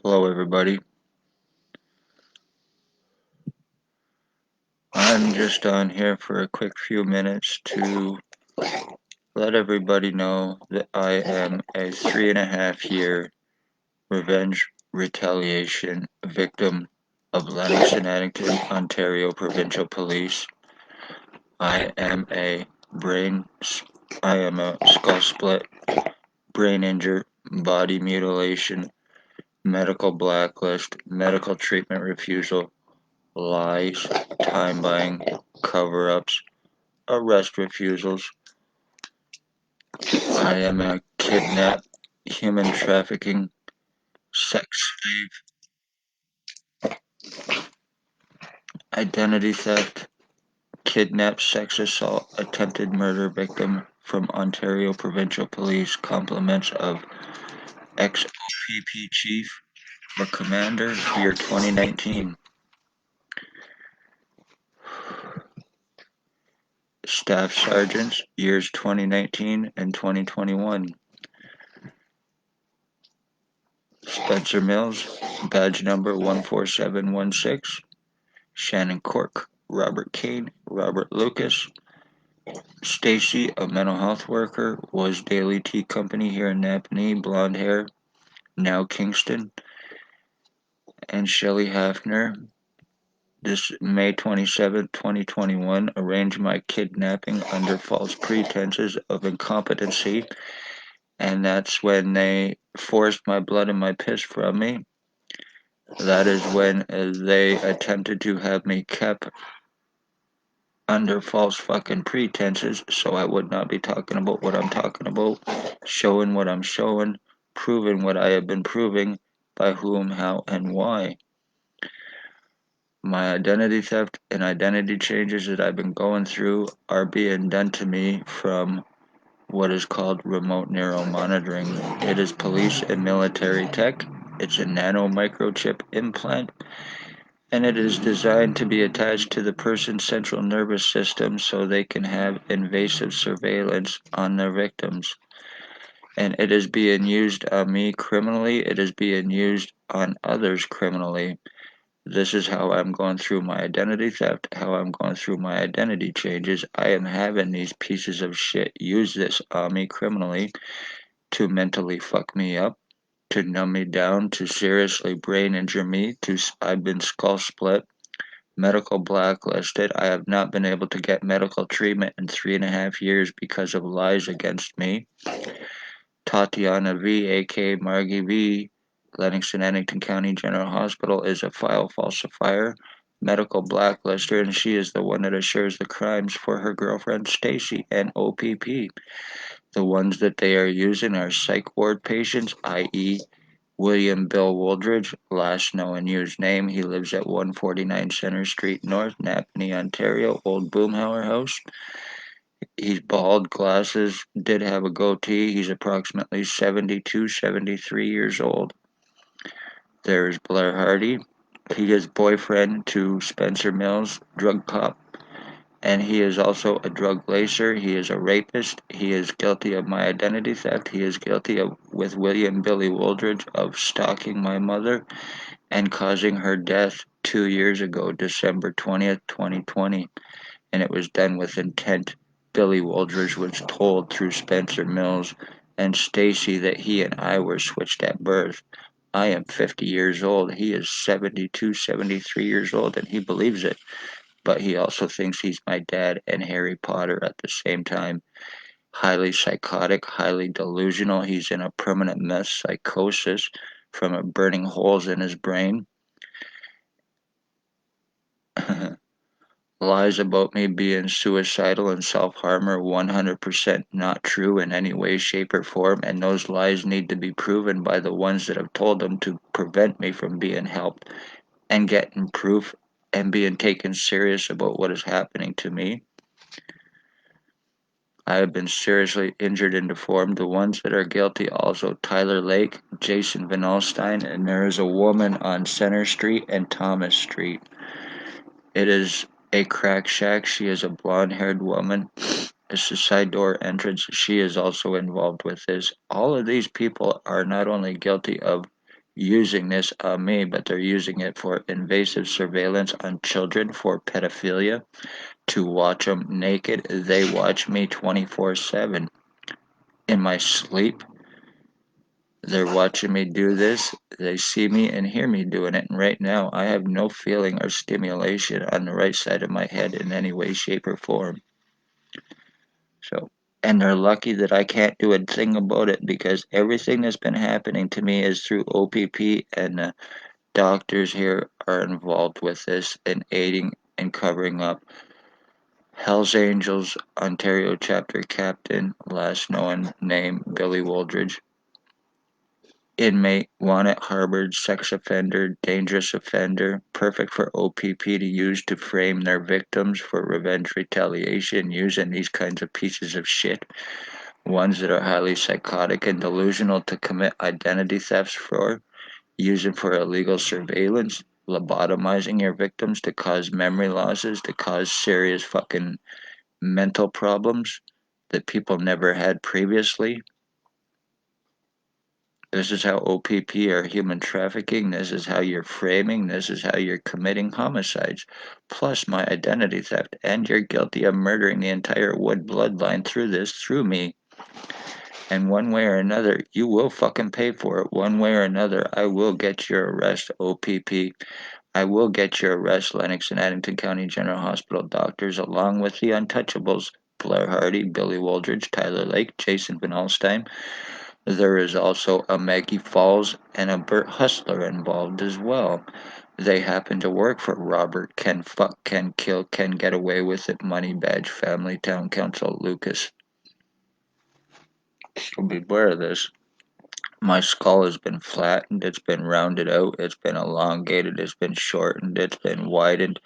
Hello, everybody. I'm just on here for a quick few minutes to let everybody know that I am a 3.5 year revenge retaliation victim of Lennox and Addington, Ontario Provincial Police. I am a brain, I am a skull split, brain injury, body mutilation, medical blacklist, medical treatment refusal, lies, time buying, cover-ups, arrest refusals. I am a kidnap, human trafficking, sex slave, identity theft, kidnap, sex assault, attempted murder victim from Ontario Provincial Police, compliments of ex-O.p.p chief or commander, year 2019. Staff sergeants, years 2019 and 2021. Spencer Mills, badge number 14716. Shannon Cork, Robert Kane, Robert Lucas. Stacy, a mental health worker, was Daily Tea Company here in Napanee, blonde hair, now Kingston. And Shelley Hafner, this May 27, 2021, arranged my kidnapping under false pretenses of incompetency, and that's when they forced my blood and my piss from me. That is when they attempted to have me kept under false fucking pretenses, so I would not be talking about what I'm talking about, showing what I'm showing, proving what I have been proving, by whom, how, and why. My identity theft and identity changes that I've been going through are being done to me from what is called remote neural monitoring. It is police and military tech. It's a nano microchip implant, and it is designed to be attached to the person's central nervous system so they can have invasive surveillance on their victims. And it is being used on me criminally, it is being used on others criminally. This is how I'm going through my identity theft, how I'm going through my identity changes. I am having these pieces of shit use this on me criminally to mentally fuck me up, to numb me down, to seriously brain injure me, I've been skull split, medical blacklisted. I have not been able to get medical treatment in 3.5 years because of lies against me. Tatiana V, aka Margie V, Lennox and Addington County General Hospital, is a file falsifier, medical blacklister, and she is the one that assures the crimes for her girlfriend Stacy and O.p.p. The ones that they are using are psych ward patients, i.e., William Bill Wooldridge, last known and used name. He lives at 149 Center Street North, Napanee, Ontario, Old Boomhauer House. He's bald, glasses, did have a goatee. He's approximately 72, 73 years old. There's Blair Hardy. He is boyfriend to Spencer Mills, drug cop, and he is also a drug lacer. He is a rapist. He is guilty of my identity theft. He is guilty of, with William Billy Wooldridge, of stalking my mother and causing her death 2 years ago, December 20th, 2020, and it was done with intent. Billy Wooldridge was told through Spencer Mills and Stacy that he and I were switched at birth. I am 50 years old. He is 72, 73 years old, and he believes it. But he also thinks he's my dad and Harry Potter at the same time. Highly psychotic, highly delusional. He's in a permanent meth psychosis from burning holes in his brain. Lies about me being suicidal and self-harm are 100% not true in any way, shape, or form, and those lies need to be proven by the ones that have told them to prevent me from being helped and getting proof and being taken serious about what is happening to me. I have been seriously injured and deformed. The ones that are guilty also Tyler Lake, Jason Van Alstyne, and there is a woman on Center Street and Thomas Street. It is a crack shack. She is a blonde-haired woman. It's a side door entrance. She is also involved with this. All of these people are not only guilty of using this on me, but they're using it for invasive surveillance on children for pedophilia to watch them naked. They watch me 24/7 in my sleep. They're watching me do this. They see me and hear me doing it. And right now, I have no feeling or stimulation on the right side of my head in any way, shape, or form. So, and they're lucky that I can't do a thing about it because everything that's been happening to me is through O.p.p. and doctors here are involved with this and aiding and covering up. Hells Angels Ontario chapter captain, last known name Billy Wooldridge. Inmate, wanted, harbored, sex offender, dangerous offender, perfect for O.p.p. to use to frame their victims for revenge retaliation using these kinds of pieces of shit. Ones that are highly psychotic and delusional to commit identity thefts for, using for illegal surveillance, lobotomizing your victims to cause memory losses, to cause serious fucking mental problems that people never had previously. This is how O.p.p. are human trafficking. This is how you're framing. This is how you're committing homicides. Plus my identity theft. And you're guilty of murdering the entire Wood bloodline through this, through me. And one way or another, you will fucking pay for it. One way or another, I will get your arrest, O.p.p. I will get your arrest, Lennox and Addington County General Hospital doctors, along with the untouchables, Blair Hardy, Billy Wooldridge, Tyler Lake, Jason Van Alstyne. There is also a Maggie Falls and a Bert Hustler involved as well. They happen to work for Robert Can Fuck, Can Kill, Can Get Away With It, Money Badge Family Town Council Lucas. So beware of this. My skull has been flattened, it's been rounded out, it's been elongated, it's been shortened, it's been widened.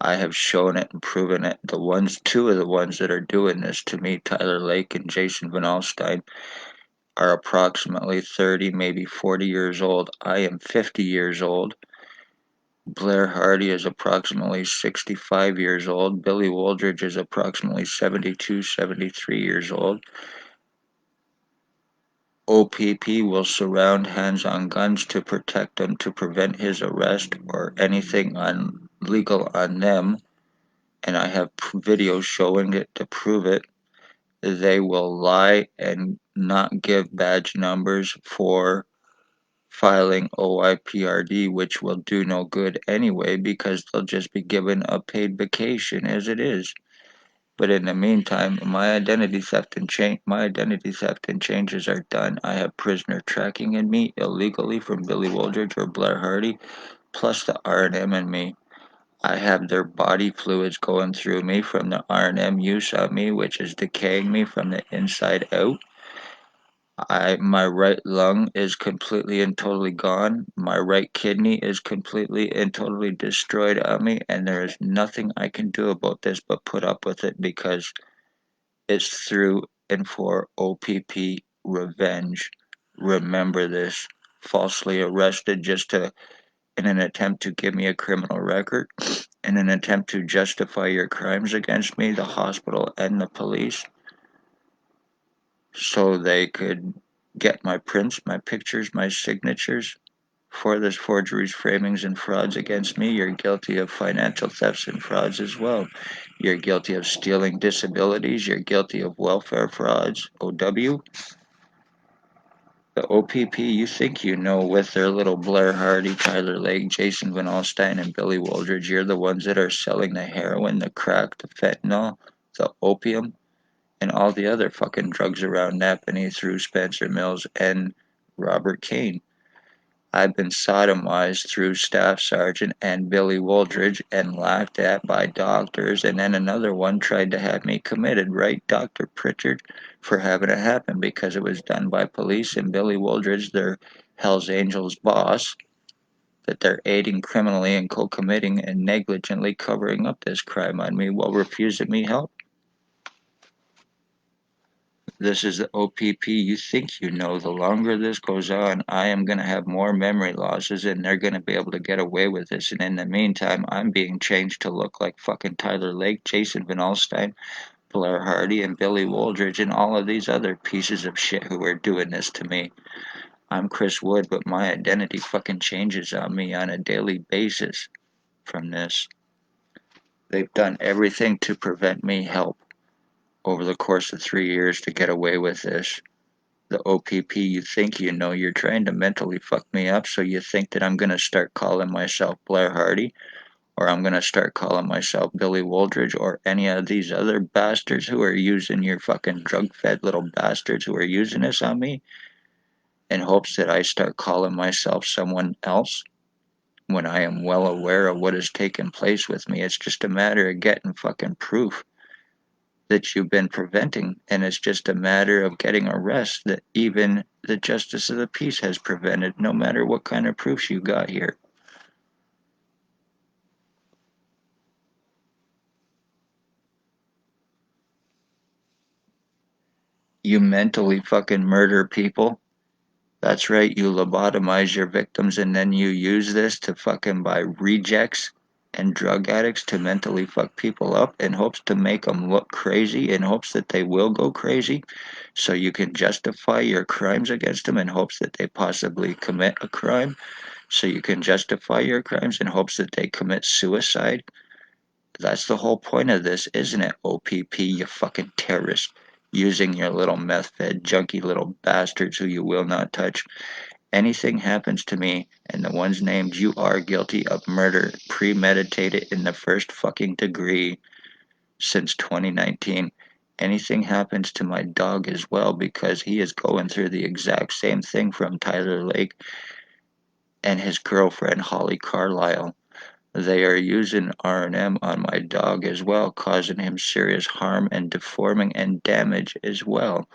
I have shown it and proven it. Two of the ones that are doing this to me, Tyler Lake and Jason Van Alstyne, are approximately 30, maybe 40 years old. I am 50 years old. Blair Hardy is approximately 65 years old. Billy Wooldridge is approximately 72, 73 years old. O.p.p. will surround hands on guns to protect him, to prevent his arrest or anything illegal on them. And I have videos showing it to prove it. They will lie and not give badge numbers for filing OIPRD, which will do no good anyway because they'll just be given a paid vacation as it is. But in the meantime, my identity theft and changes are done. I have prisoner tracking in me illegally from Billy Wooldridge or Blair Hardy, plus the R&M in me. I have their body fluids going through me from the R&M use on me, which is decaying me from the inside out. My right lung is completely and totally gone. My right kidney is completely and totally destroyed on me, and there is nothing I can do about this but put up with it because it's through and for O.p.p. revenge. Remember this. Falsely arrested in an attempt to give me a criminal record, in an attempt to justify your crimes against me, the hospital and the police, so they could get my prints, my pictures, my signatures for this forgeries, framings, and frauds against me. You're guilty of financial thefts and frauds as well. You're guilty of stealing disabilities. You're guilty of welfare frauds, OW. The O.p.p. you think you know with their little Blair Hardy, Tyler Lake, Jason Van Alstyne, and Billy Wooldridge, you're the ones that are selling the heroin, the crack, the fentanyl, the opium, and all the other fucking drugs around Napanee through Spencer Mills and Robert Kane. I've been sodomized through Staff Sergeant and Billy Wooldridge and laughed at by doctors, and then another one tried to have me committed, right, Dr. Pritchard, for having it happen because it was done by police and Billy Wooldridge, their Hells Angels boss, that they're aiding criminally and co-committing and negligently covering up this crime on me while refusing me help. This is the O.p.p. you think you know. The longer this goes on, I am going to have more memory losses and they're going to be able to get away with this. And in the meantime, I'm being changed to look like fucking Tyler Lake, Jason Van Alstyne, Blair Hardy, and Billy Wooldridge, and all of these other pieces of shit who are doing this to me. I'm Chris Wood, but my identity fucking changes on me on a daily basis from this. They've done everything to prevent me help over the course of 3 years to get away with this. The O.p.p, you think you know, you're trying to mentally fuck me up, so you think that I'm gonna start calling myself Blair Hardy, or I'm gonna start calling myself Billy Wooldridge, or any of these other bastards who are using your fucking drug-fed little bastards who are using this on me, in hopes that I start calling myself someone else when I am well aware of what has taken place with me. It's just a matter of getting fucking proof that you've been preventing, and it's just a matter of getting arrests that even the justice of the peace has prevented, no matter what kind of proofs you got here. You mentally fucking murder people. That's right, you lobotomize your victims and then you use this to fucking buy rejects and drug addicts to mentally fuck people up in hopes to make them look crazy, in hopes that they will go crazy, so you can justify your crimes against them in hopes that they possibly commit a crime, so you can justify your crimes in hopes that they commit suicide. That's the whole point of this, isn't it, O.p.p, you fucking terrorist? Using your little meth-fed, junky little bastards who you will not touch. Anything happens to me, and the ones named, you are guilty of murder, premeditated in the first fucking degree since 2019. Anything happens to my dog as well, because he is going through the exact same thing from Tyler Lake and his girlfriend Holly Carlisle. They are using R&M on my dog as well, causing him serious harm and deforming and damage as well.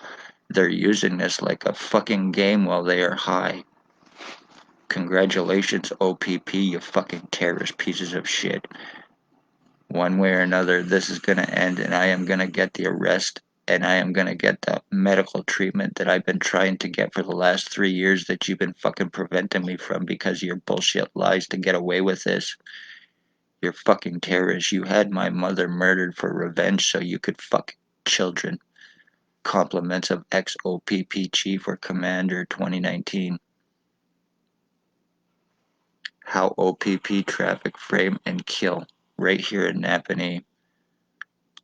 They're using this like a fucking game while they are high. Congratulations, O.p.p, you fucking terrorist pieces of shit. One way or another, this is gonna end, and I am gonna get the arrest, and I am gonna get the medical treatment that I've been trying to get for the last 3 years that you've been fucking preventing me from because of your bullshit lies to get away with this. You're fucking terrorists. You had my mother murdered for revenge so you could fuck children. Compliments of ex-O.p.p Chief or Commander 2019. How O.p.p traffic, frame, and kill right here in Napanee.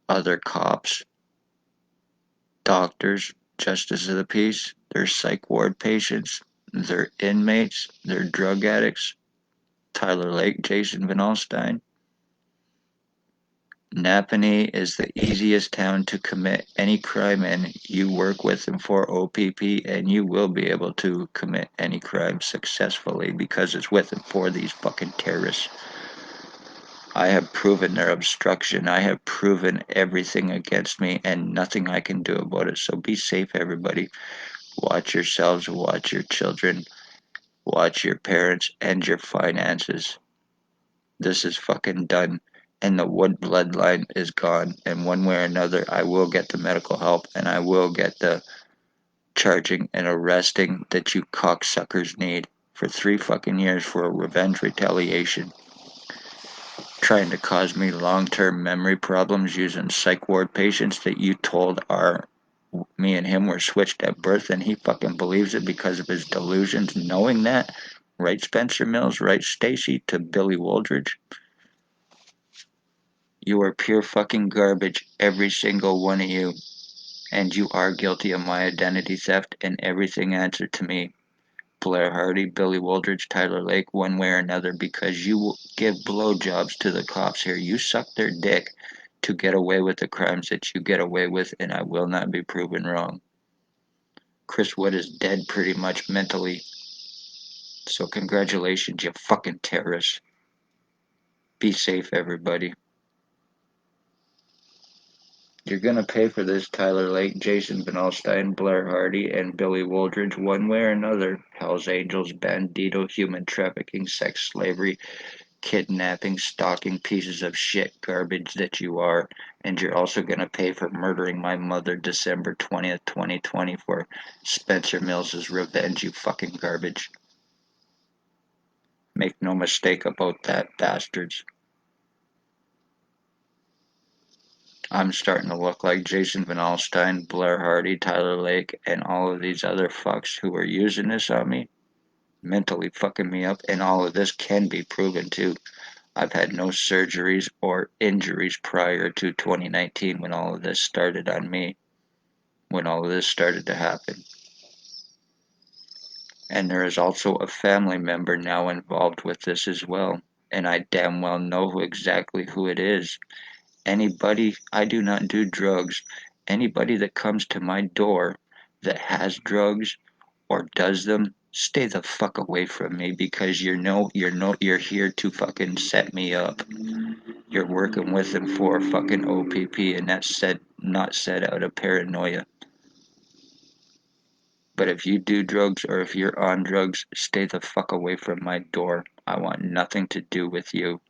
Other cops, doctors, justice of the peace, their psych ward patients, their inmates, their drug addicts, Tyler Lake, Jason Van Alstyne. Napanee is the easiest town to commit any crime in. You work with and for O.p.p, and you will be able to commit any crime successfully because it's with and for these fucking terrorists. I have proven their obstruction. I have proven everything against me and nothing I can do about it. So be safe, everybody. Watch yourselves, watch your children, watch your parents and your finances. This is fucking done. And the Wood bloodline is gone. And one way or another, I will get the medical help and I will get the charging and arresting that you cocksuckers need for 3 fucking years for a revenge retaliation. Trying to cause me long-term memory problems using psych ward patients that you told are me and him were switched at birth, and he fucking believes it because of his delusions, knowing that. Right, Spencer Mills? Right, Stacy? To Billy Wooldridge? You are pure fucking garbage, every single one of you, and you are guilty of my identity theft, and everything answered to me. Blair Hardy, Billy Wooldridge, Tyler Lake, one way or another, because you give blowjobs to the cops here. You suck their dick to get away with the crimes that you get away with, and I will not be proven wrong. Chris Wood is dead pretty much mentally, so congratulations, you fucking terrorists. Be safe, everybody. You're gonna pay for this, Tyler Lake, Jason Van Alstyne, Blair Hardy, and Billy Wooldridge, one way or another. Hells Angels, Bandito, human trafficking, sex slavery, kidnapping, stalking pieces of shit garbage that you are. And you're also gonna pay for murdering my mother December 20th, 2020 for Spencer Mills's revenge, you fucking garbage. Make no mistake about that, bastards. I'm starting to look like Jason Van Alstyne, Blair Hardy, Tyler Lake, and all of these other fucks who are using this on me, mentally fucking me up, and all of this can be proven too. I've had no surgeries or injuries prior to 2019 when all of this started on me, when all of this started to happen. And there is also a family member now involved with this as well. And I damn well know exactly who it is. Anybody, I do not do drugs. Anybody that comes to my door that has drugs or does them, stay the fuck away from me because you're here to fucking set me up. You're working with them for fucking O.p.p, and that's said not said out of paranoia. But if you do drugs or if you're on drugs, stay the fuck away from my door. I want nothing to do with you.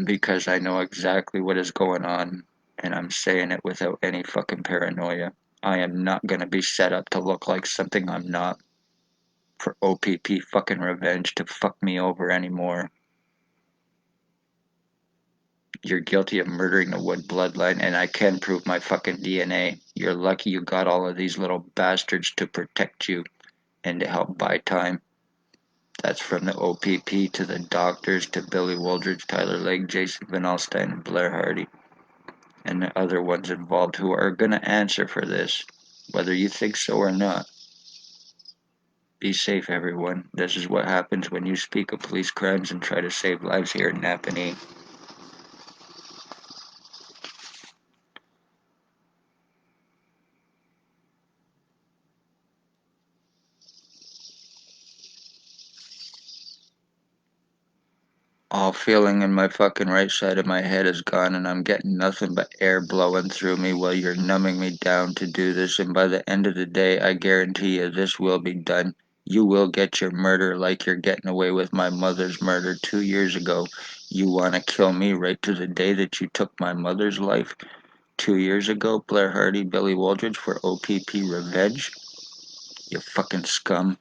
Because I know exactly what is going on, and I'm saying it without any fucking paranoia. I am not gonna be set up to look like something I'm not for O.p.p fucking revenge to fuck me over anymore. You're guilty of murdering the Wood bloodline, and I can prove my fucking DNA. You're lucky you got all of these little bastards to protect you and to help buy time. That's from the O.p.p to the doctors to Billy Wooldridge, Tyler Lake, Jason Van Alstyne, and Blair Hardy, and the other ones involved who are gonna answer for this, whether you think so or not. Be safe, everyone. This is what happens when you speak of police crimes and try to save lives here in Napanee. All feeling in my fucking right side of my head is gone, and I'm getting nothing but air blowing through me while you're numbing me down to do this. And by the end of the day, I guarantee you this will be done. You will get your murder like you're getting away with my mother's murder 2 years ago. You want to kill me right to the day that you took my mother's life 2 years ago, Blair Hardy, Billy Wooldridge, for O.p.p revenge? You fucking scum.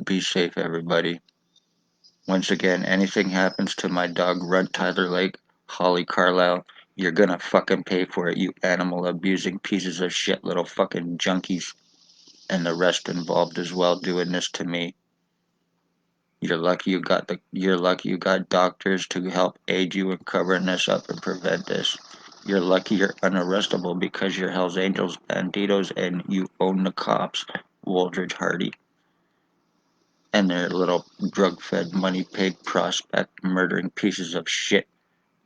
Be safe, everybody. Once again, anything happens to my dog Runt Tyler Lake, Holly Carlisle, you're gonna fucking pay for it, you animal abusing pieces of shit little fucking junkies. And the rest involved as well doing this to me. You're lucky you got doctors to help aid you in covering this up and prevent this. You're lucky you're unarrestable because you're Hells Angels, Banditos, and you own the cops, Wooldridge Hardy. And their little drug-fed, money-paid prospect murdering pieces of shit.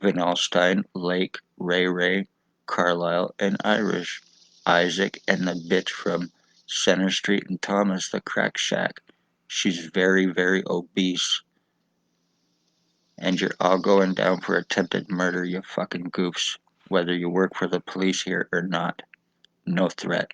Van Alstyne, Lake, Ray, Carlisle, and Irish. Isaac and the bitch from Center Street and Thomas, the crack shack. She's very, very obese. And you're all going down for attempted murder, you fucking goofs. Whether you work for the police here or not. No threat.